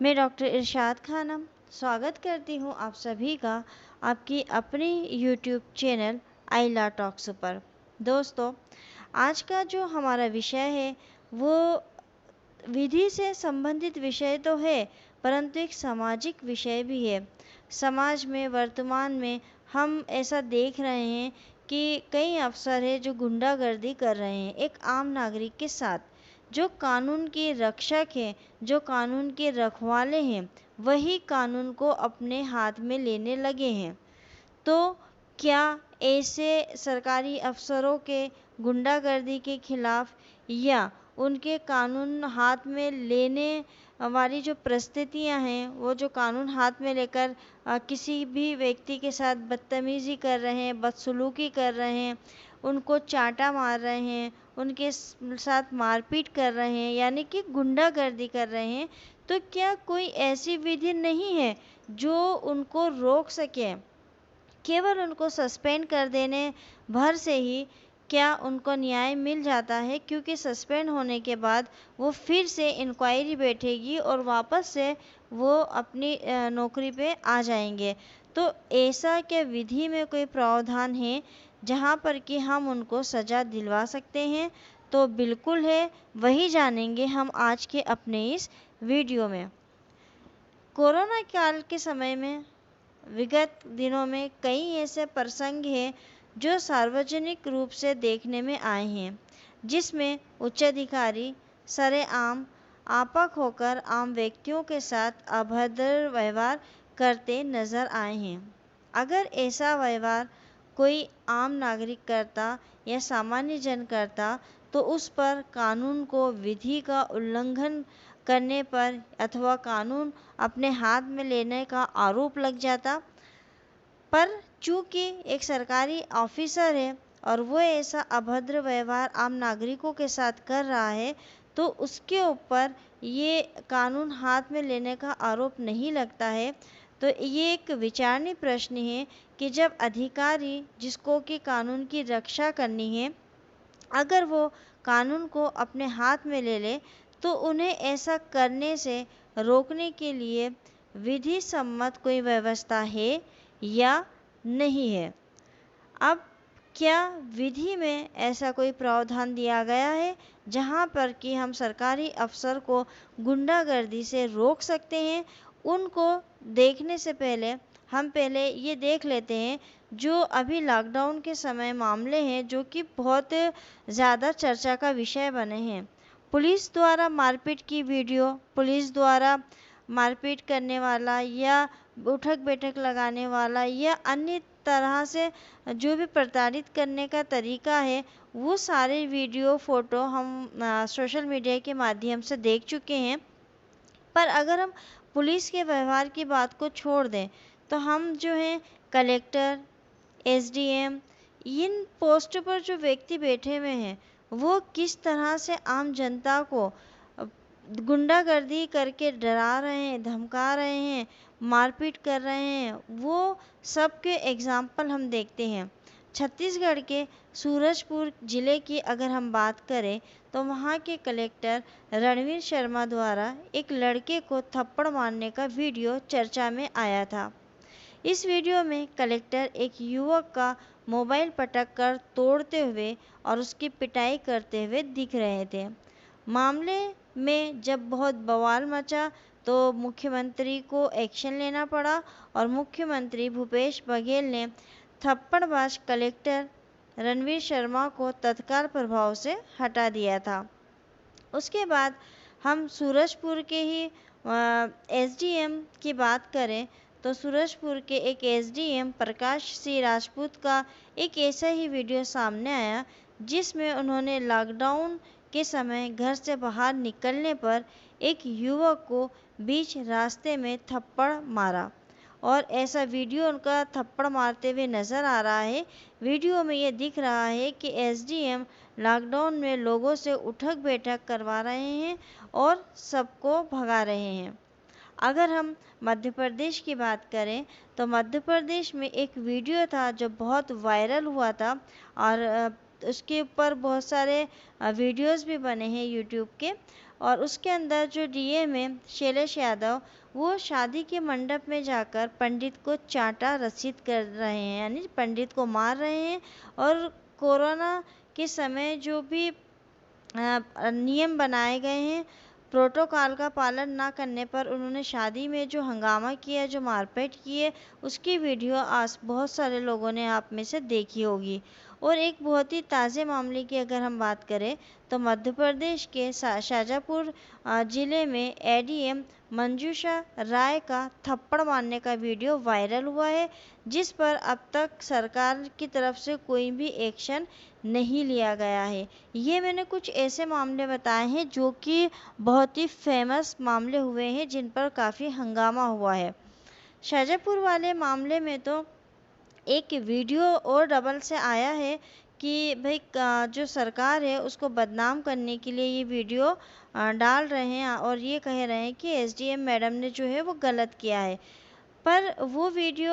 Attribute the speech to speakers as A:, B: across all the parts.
A: मैं डॉक्टर इरशाद खानम स्वागत करती हूँ आप सभी का आपकी अपनी यूट्यूब चैनल आइला टॉक्स पर। दोस्तों, आज का जो हमारा विषय है वो विधि से संबंधित विषय तो है, परंतु एक सामाजिक विषय भी है। समाज में वर्तमान में हम ऐसा देख रहे हैं कि कई अफसर हैं जो गुंडागर्दी कर रहे हैं एक आम नागरिक के साथ। जो कानून के रक्षक हैं, जो कानून के रखवाले हैं, वही कानून को अपने हाथ में लेने लगे हैं। तो क्या ऐसे सरकारी अफसरों के गुंडागर्दी के खिलाफ या उनके कानून हाथ में लेने वाली जो परिस्थितियां हैं, वो जो कानून हाथ में लेकर किसी भी व्यक्ति के साथ बदतमीजी कर रहे हैं, बदसलूकी कर रहे हैं, उनको चांटा मार रहे हैं, उनके साथ मारपीट कर रहे हैं, यानी कि गुंडागर्दी कर रहे हैं, तो क्या कोई ऐसी विधि नहीं है जो उनको रोक सके? केवल उनको सस्पेंड कर देने भर से ही क्या उनको न्याय मिल जाता है? क्योंकि सस्पेंड होने के बाद वो फिर से इंक्वायरी बैठेगी और वापस से वो अपनी नौकरी पे आ जाएंगे। तो ऐसा क्या विधि में कोई प्रावधान है जहाँ पर कि हम उनको सज़ा दिलवा सकते हैं? तो बिल्कुल है, वही जानेंगे हम आज के अपने इस वीडियो में। कोरोना काल के समय में विगत दिनों में कई ऐसे प्रसंग हैं जो सार्वजनिक रूप से देखने में आए हैं, जिसमें उच्चाधिकारी सरेआम आपक होकर आम व्यक्तियों के साथ अभद्र व्यवहार करते नजर आए हैं। अगर ऐसा व्यवहार कोई आम नागरिक करता या सामान्य जन करता, तो उस पर कानून को विधि का उल्लंघन करने पर अथवा कानून अपने हाथ में लेने का आरोप लग जाता। पर चूंकि एक सरकारी ऑफिसर है और वो ऐसा अभद्र व्यवहार आम नागरिकों के साथ कर रहा है, तो उसके ऊपर ये कानून हाथ में लेने का आरोप नहीं लगता है। तो ये एक विचारणीय प्रश्न है कि जब अधिकारी जिसको कि कानून की रक्षा करनी है, अगर वो कानून को अपने हाथ में ले ले, तो उन्हें ऐसा करने से रोकने के लिए विधि सम्मत कोई व्यवस्था है या नहीं है। अब क्या विधि में ऐसा कोई प्रावधान दिया गया है जहाँ पर कि हम सरकारी अफसर को गुंडागर्दी से रोक सकते हैं? उनको देखने से पहले हम पहले ये देख लेते हैं जो अभी लॉकडाउन के समय मामले हैं जो कि बहुत ज़्यादा चर्चा का विषय बने हैं। पुलिस द्वारा मारपीट की वीडियो, पुलिस द्वारा मारपीट करने वाला या उठक बैठक लगाने वाला या अन्य तरह से जो भी प्रताड़ित करने का तरीका है, वो सारे वीडियो फ़ोटो हम सोशल मीडिया के माध्यम से देख चुके हैं। पर अगर हम पुलिस के व्यवहार की बात को छोड़ दें, तो हम जो हैं कलेक्टर, एसडीएम, इन पोस्ट पर जो व्यक्ति बैठे हुए हैं, वो किस तरह से आम जनता को गुंडागर्दी करके डरा रहे हैं, धमका रहे हैं, मारपीट कर रहे हैं, वो सब के एग्जाम्पल हम देखते हैं। छत्तीसगढ़ के सूरजपुर ज़िले की अगर हम बात करें, तो वहाँ के कलेक्टर रणवीर शर्मा द्वारा एक लड़के को थप्पड़ मारने का वीडियो चर्चा में आया था। इस वीडियो में कलेक्टर एक युवक का मोबाइल पटक कर तोड़ते हुए और उसकी पिटाई करते हुए दिख रहे थे। मामले में जब बहुत बवाल मचा, तो मुख्यमंत्री को एक्शन लेना पड़ा और मुख्यमंत्री भूपेश बघेल ने थप्पड़बाज कलेक्टर रणवीर शर्मा को तत्काल प्रभाव से हटा दिया था। उसके बाद हम सूरजपुर के ही एसडीएम की बात करें, तो सूरजपुर के एक एसडीएम प्रकाश सिंह राजपूत का एक ऐसा ही वीडियो सामने आया जिसमें उन्होंने लॉकडाउन के समय घर से बाहर निकलने पर एक युवक को बीच रास्ते में थप्पड़ मारा और ऐसा वीडियो उनका थप्पड़ मारते हुए नज़र आ रहा है। वीडियो में ये दिख रहा है कि एसडीएम लॉकडाउन में लोगों से उठक बैठक करवा रहे हैं और सबको भगा रहे हैं। अगर हम मध्य प्रदेश की बात करें, तो मध्य प्रदेश में एक वीडियो था जो बहुत वायरल हुआ था और उसके ऊपर बहुत सारे वीडियोस भी बने हैं यूट्यूब के। और उसके अंदर जो डीएम है शैलेश यादव, वो शादी के मंडप में जाकर पंडित को चांटा रसीद कर रहे हैं, यानी पंडित को मार रहे हैं। और कोरोना के समय जो भी नियम बनाए गए हैं, प्रोटोकॉल का पालन ना करने पर उन्होंने शादी में जो हंगामा किया, जो मारपीट की है, उसकी वीडियो आज बहुत सारे लोगों ने आप में से देखी होगी। और एक बहुत ही ताज़े मामले की अगर हम बात करें तो मध्य प्रदेश के शाजापुर ज़िले में एडीएम मंजूषा राय का थप्पड़ मारने का वीडियो वायरल हुआ है, जिस पर अब तक सरकार की तरफ से कोई भी एक्शन नहीं लिया गया है। ये मैंने कुछ ऐसे मामले बताए हैं जो कि बहुत ही फेमस मामले हुए हैं, जिन पर काफ़ी हंगामा हुआ है। शाजापुर वाले मामले में तो एक वीडियो और डबल से आया है कि भाई जो सरकार है उसको बदनाम करने के लिए ये वीडियो डाल रहे हैं और ये कह रहे हैं कि एसडीएम मैडम ने जो है वो गलत किया है। पर वो वीडियो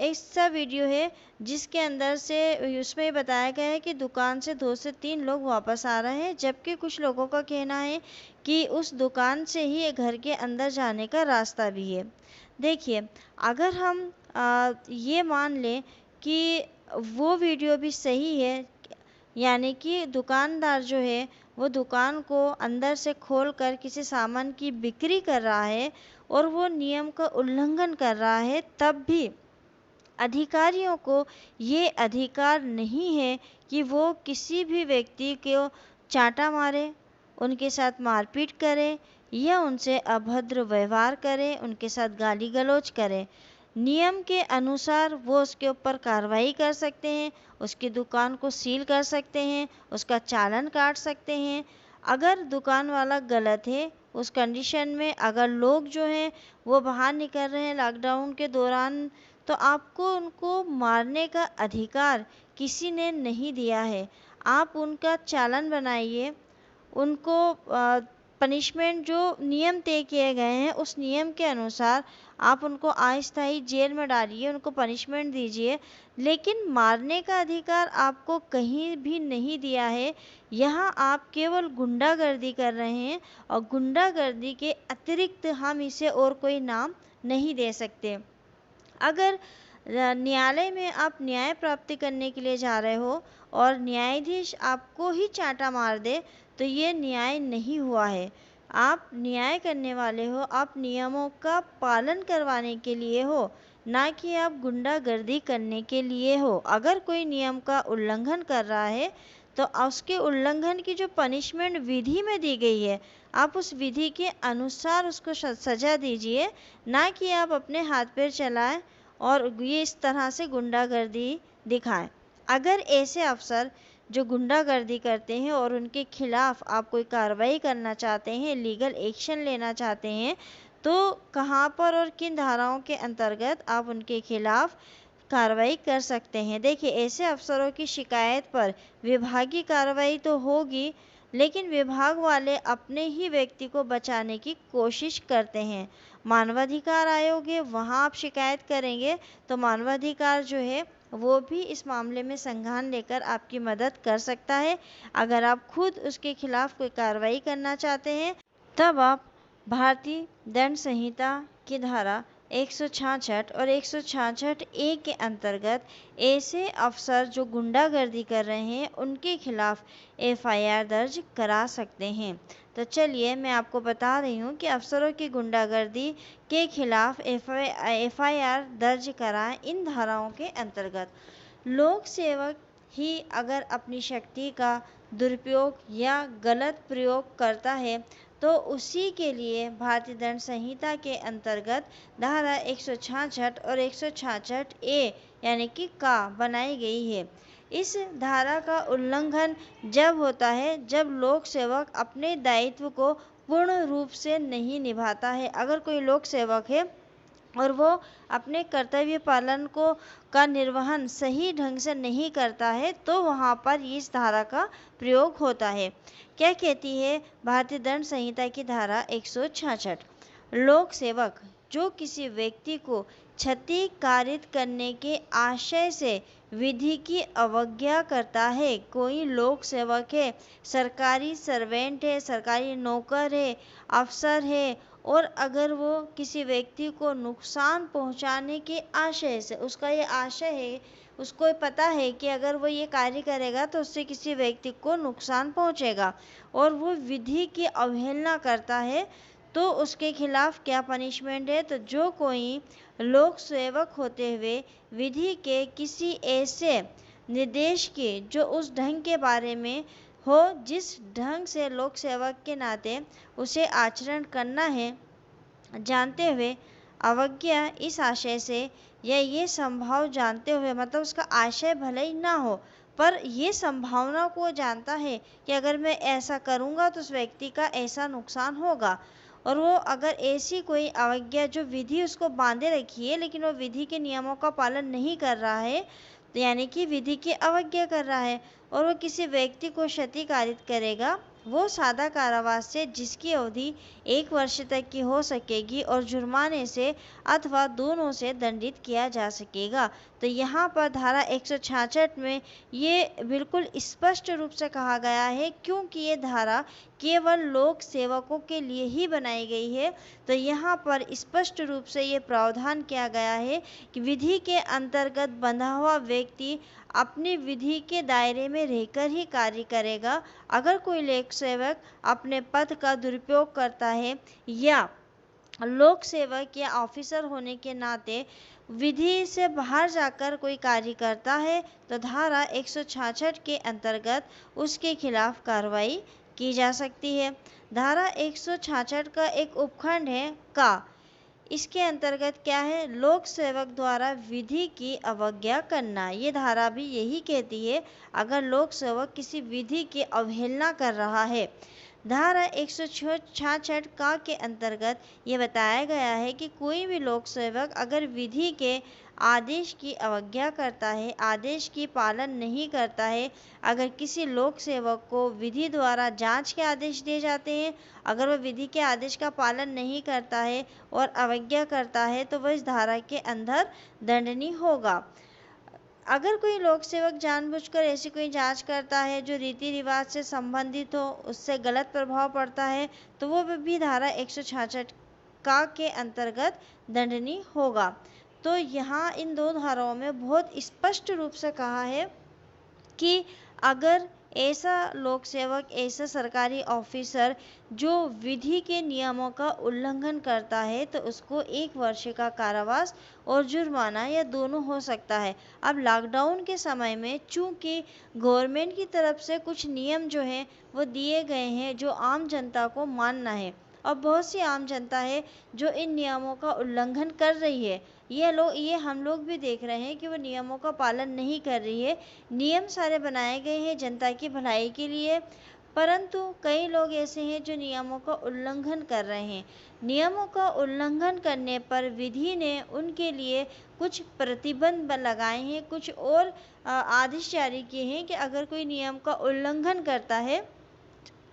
A: ऐसा वीडियो है जिसके अंदर से उसमें ये बताया गया है कि दुकान से 2 से 3 लोग वापस आ रहे हैं, जबकि कुछ लोगों का कहना है कि उस दुकान से ही घर के अंदर जाने का रास्ता भी है। देखिए, अगर हम ये मान लें कि वो वीडियो भी सही है, यानी कि दुकानदार जो है वो दुकान को अंदर से खोलकर किसी सामान की बिक्री कर रहा है और वो नियम का उल्लंघन कर रहा है, तब भी अधिकारियों को ये अधिकार नहीं है कि वो किसी भी व्यक्ति को चांटा मारे, उनके साथ मारपीट करे या उनसे अभद्र व्यवहार करे, उनके साथ गाली गलौज करे। नियम के अनुसार वो उसके ऊपर कार्रवाई कर सकते हैं, उसकी दुकान को सील कर सकते हैं, उसका चालान काट सकते हैं। अगर दुकान वाला गलत है, उस कंडीशन में अगर लोग जो हैं वो बाहर निकल रहे हैं लॉकडाउन के दौरान, तो आपको उनको मारने का अधिकार किसी ने नहीं दिया है। आप उनका चालान बनाइए, उनको पनिशमेंट जो नियम तय किए गए हैं उस नियम के अनुसार आप उनको अस्थायी जेल में डालिए, उनको पनिशमेंट दीजिए, लेकिन मारने का अधिकार आपको कहीं भी नहीं दिया है। यहाँ आप केवल गुंडागर्दी कर रहे हैं और गुंडागर्दी के अतिरिक्त हम इसे और कोई नाम नहीं दे सकते। अगर न्यायालय में आप न्याय प्राप्ति करने के लिए जा रहे हो और न्यायाधीश आपको ही चांटा मार दे, तो ये न्याय नहीं हुआ है। आप न्याय करने वाले हो, आप नियमों का पालन करवाने के लिए हो, ना कि आप गुंडागर्दी करने के लिए हो। अगर कोई नियम का उल्लंघन कर रहा है तो उसके उल्लंघन की जो पनिशमेंट विधि में दी गई है, आप उस विधि के अनुसार उसको सजा दीजिए, ना कि आप अपने हाथ पैर चलाएं और ये इस तरह से गुंडागर्दी दिखाएं। अगर ऐसे अफसर जो गुंडागर्दी करते हैं और उनके खिलाफ आप कोई कार्रवाई करना चाहते हैं, लीगल एक्शन लेना चाहते हैं, तो कहाँ पर और किन धाराओं के अंतर्गत आप उनके खिलाफ कार्रवाई कर सकते हैं। देखिए, ऐसे अफसरों की शिकायत पर विभागीय कार्रवाई तो होगी, लेकिन विभाग वाले अपने ही व्यक्ति को बचाने की कोशिश करते हैं। मानवाधिकार आयोग है, वहाँ आप शिकायत करेंगे तो मानवाधिकार जो है वो भी इस मामले में संज्ञान लेकर आपकी मदद कर सकता है। अगर आप खुद उसके खिलाफ कोई कार्रवाई करना चाहते हैं, तब आप भारतीय दंड संहिता की धारा 166 और 166A के अंतर्गत ऐसे अफसर जो गुंडागर्दी कर रहे हैं उनके खिलाफ एफआईआर दर्ज करा सकते हैं। तो चलिए मैं आपको बता रही हूँ कि अफसरों की गुंडागर्दी के खिलाफ एफआईआर दर्ज कराएं इन धाराओं के अंतर्गत। लोक सेवक ही अगर अपनी शक्ति का दुरुपयोग या गलत प्रयोग करता है तो उसी के लिए भारतीय दंड संहिता के अंतर्गत धारा 166 और 166A यानी कि का बनाई गई है। इस धारा का उल्लंघन जब होता है जब लोक सेवक अपने दायित्व को पूर्ण रूप से नहीं निभाता है। अगर कोई लोक सेवक है और वो अपने कर्तव्य पालन का निर्वहन सही ढंग से नहीं करता है, तो वहाँ पर इस धारा का प्रयोग होता है। क्या कहती है भारतीय दंड संहिता की धारा 166? लोक सेवक जो किसी व्यक्ति को क्षति कारित करने के आशय से विधि की अवज्ञा करता है। कोई लोक सेवक है, सरकारी सर्वेंट है, सरकारी नौकर है, अफसर है, और अगर वो किसी व्यक्ति को नुकसान पहुंचाने के आशय से, उसका ये आशय है, उसको पता है कि अगर वो ये कार्य करेगा तो उससे किसी व्यक्ति को नुकसान पहुंचेगा, और वो विधि की अवहेलना करता है, तो उसके खिलाफ क्या पनिशमेंट है। तो जो कोई लोक सेवक होते हुए विधि के किसी ऐसे निर्देश की जो उस ढंग के बारे में हो जिस ढंग से लोक सेवक के नाते उसे आचरण करना है, जानते हुए अवज्ञा इस आशय से या ये संभाव जानते हुए, मतलब उसका आशय भले ही ना हो पर ये संभावना को जानता है कि अगर मैं ऐसा करूँगा तो उस व्यक्ति का ऐसा नुकसान होगा, और वो अगर ऐसी कोई अवज्ञा, जो विधि उसको बांधे रखी है लेकिन वो विधि के नियमों का पालन नहीं कर रहा है, तो यानी कि विधि की अवज्ञा कर रहा है, और वो किसी व्यक्ति को क्षति कारित करेगा, वो सादा कारावास से जिसकी अवधि 1 वर्ष तक की हो सकेगी और जुर्माने से अथवा दोनों से दंडित किया जा सकेगा। तो यहाँ पर धारा 166 में ये बिल्कुल स्पष्ट रूप से कहा गया है, क्योंकि ये धारा केवल लोक सेवकों के लिए ही बनाई गई है। तो यहाँ पर स्पष्ट रूप से ये प्रावधान किया गया है कि विधि के अंतर्गत बंधा हुआ व्यक्ति अपनी विधि के दायरे में रहकर ही कार्य करेगा। अगर कोई लोक सेवक अपने पद का दुरुपयोग करता है या लोक सेवक या ऑफिसर होने के नाते विधि से बाहर जाकर कोई कार्य करता है, तो धारा 166 के अंतर्गत उसके खिलाफ कार्रवाई की जा सकती है। धारा 166 का एक उपखंड है का, इसके अंतर्गत क्या है, लोक सेवक द्वारा विधि की अवज्ञा करना। ये धारा भी यही कहती है, अगर लोक सेवक किसी विधि की अवहेलना कर रहा है। धारा 166 का के अंतर्गत ये बताया गया है कि कोई भी लोक सेवक अगर विधि के आदेश की अवज्ञा करता है, आदेश की पालन नहीं करता है, अगर किसी लोक सेवक को विधि द्वारा जांच के आदेश दिए जाते हैं, अगर वह विधि के आदेश का पालन नहीं करता है और अवज्ञा करता है, तो वह इस धारा के अंदर दंडनीय होगा। अगर कोई लोक सेवक जानबूझकर ऐसी कोई जांच करता है जो रीति रिवाज से संबंधित हो, उससे गलत प्रभाव पड़ता है, तो वो भी धारा 166 का के अंतर्गत दंडनीय होगा। तो यहाँ इन दो धाराओं में बहुत स्पष्ट रूप से कहा है कि अगर ऐसा लोक सेवक, ऐसा सरकारी ऑफिसर जो विधि के नियमों का उल्लंघन करता है, तो उसको 1 वर्ष का कारावास और जुर्माना या दोनों हो सकता है। अब लॉकडाउन के समय में चूंकि गवर्नमेंट की तरफ से कुछ नियम जो हैं वो दिए गए हैं जो आम जनता को मानना है, और बहुत सी आम जनता है जो इन नियमों का उल्लंघन कर रही है। ये हम लोग भी देख रहे हैं कि वो नियमों का पालन नहीं कर रही है। नियम सारे बनाए गए हैं जनता की भलाई के लिए, परंतु कई लोग ऐसे हैं जो नियमों का उल्लंघन कर रहे हैं। नियमों का उल्लंघन करने पर विधि ने उनके लिए कुछ प्रतिबंध लगाए हैं, कुछ और आदेश जारी किए हैं कि अगर कोई नियम का उल्लंघन करता है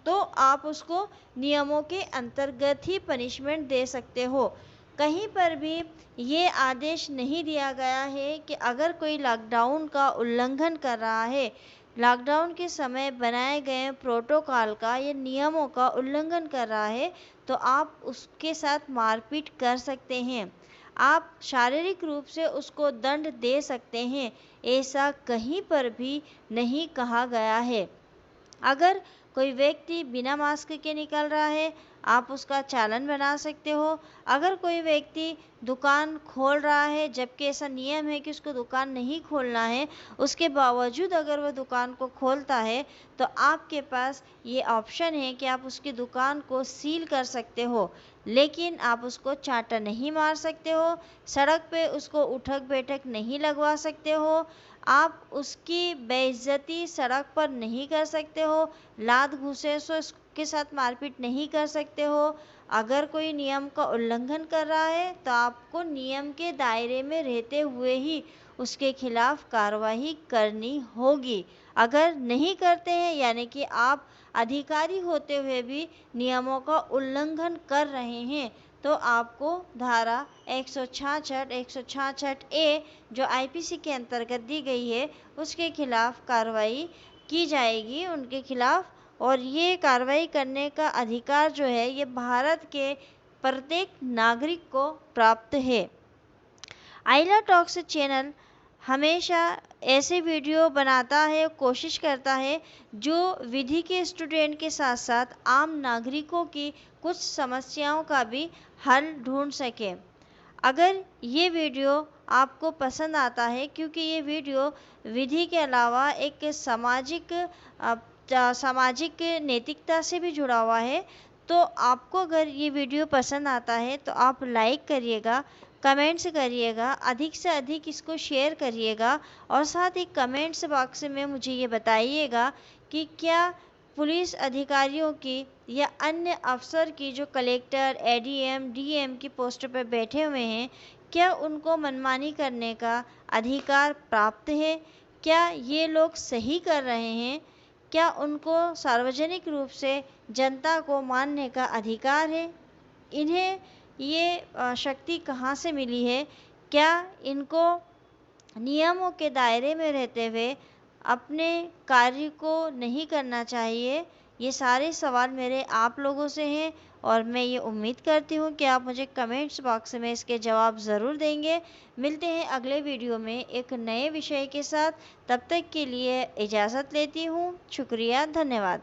A: तो आप उसको नियमों के अंतर्गत ही पनिशमेंट दे सकते हो। कहीं पर भी ये आदेश नहीं दिया गया है कि अगर कोई लॉकडाउन का उल्लंघन कर रहा है, लॉकडाउन के समय बनाए गए प्रोटोकॉल का या नियमों का उल्लंघन कर रहा है, तो आप उसके साथ मारपीट कर सकते हैं, आप शारीरिक रूप से उसको दंड दे सकते हैं। ऐसा कहीं पर भी नहीं कहा गया है। अगर कोई व्यक्ति बिना मास्क के निकल रहा है, आप उसका चालान बना सकते हो। अगर कोई व्यक्ति दुकान खोल रहा है जबकि ऐसा नियम है कि उसको दुकान नहीं खोलना है, उसके बावजूद अगर वह दुकान को खोलता है, तो आपके पास ये ऑप्शन है कि आप उसकी दुकान को सील कर सकते हो, लेकिन आप उसको चांटा नहीं मार सकते हो, सड़क पे उसको उठक बैठक नहीं लगवा सकते हो, आप उसकी बेइज्जती सड़क पर नहीं कर सकते हो, लात घूंसे से उसके साथ मारपीट नहीं कर सकते हो। अगर कोई नियम का उल्लंघन कर रहा है तो आपको नियम के दायरे में रहते हुए ही उसके खिलाफ कार्रवाई करनी होगी। अगर नहीं करते हैं, यानी कि आप अधिकारी होते हुए भी नियमों का उल्लंघन कर रहे हैं, तो आपको धारा 166 ए जो आईपीसी के अंतर्गत दी गई है उसके खिलाफ कार्रवाई की जाएगी उनके खिलाफ। और ये कार्रवाई करने का अधिकार जो है ये भारत के प्रत्येक नागरिक को प्राप्त है। आइला टॉक्स चैनल हमेशा ऐसे वीडियो बनाता है, कोशिश करता है जो विधि के स्टूडेंट के साथ साथ आम नागरिकों की कुछ समस्याओं का भी हल ढूंढ सके। अगर ये वीडियो आपको पसंद आता है, क्योंकि ये वीडियो विधि के अलावा एक सामाजिक नैतिकता से भी जुड़ा हुआ है, तो आपको अगर ये वीडियो पसंद आता है तो आप लाइक करिएगा, कमेंट्स करिएगा, अधिक से अधिक इसको शेयर करिएगा और साथ ही कमेंट्स बॉक्स में मुझे ये बताइएगा कि क्या पुलिस अधिकारियों की या अन्य अफसर की जो कलेक्टर, एडीएम, डीएम की पोस्ट पर बैठे हुए हैं, क्या उनको मनमानी करने का अधिकार प्राप्त है? क्या ये लोग सही कर रहे हैं? क्या उनको सार्वजनिक रूप से जनता को मानने का अधिकार है? इन्हें ये शक्ति कहाँ से मिली है? क्या इनको नियमों के दायरे में रहते हुए अपने कार्य को नहीं करना चाहिए? ये सारे सवाल मेरे आप लोगों से हैं और मैं ये उम्मीद करती हूँ कि आप मुझे कमेंट्स बॉक्स में इसके जवाब ज़रूर देंगे। मिलते हैं अगले वीडियो में एक नए विषय के साथ। तब तक के लिए इजाज़त लेती हूँ। शुक्रिया, धन्यवाद।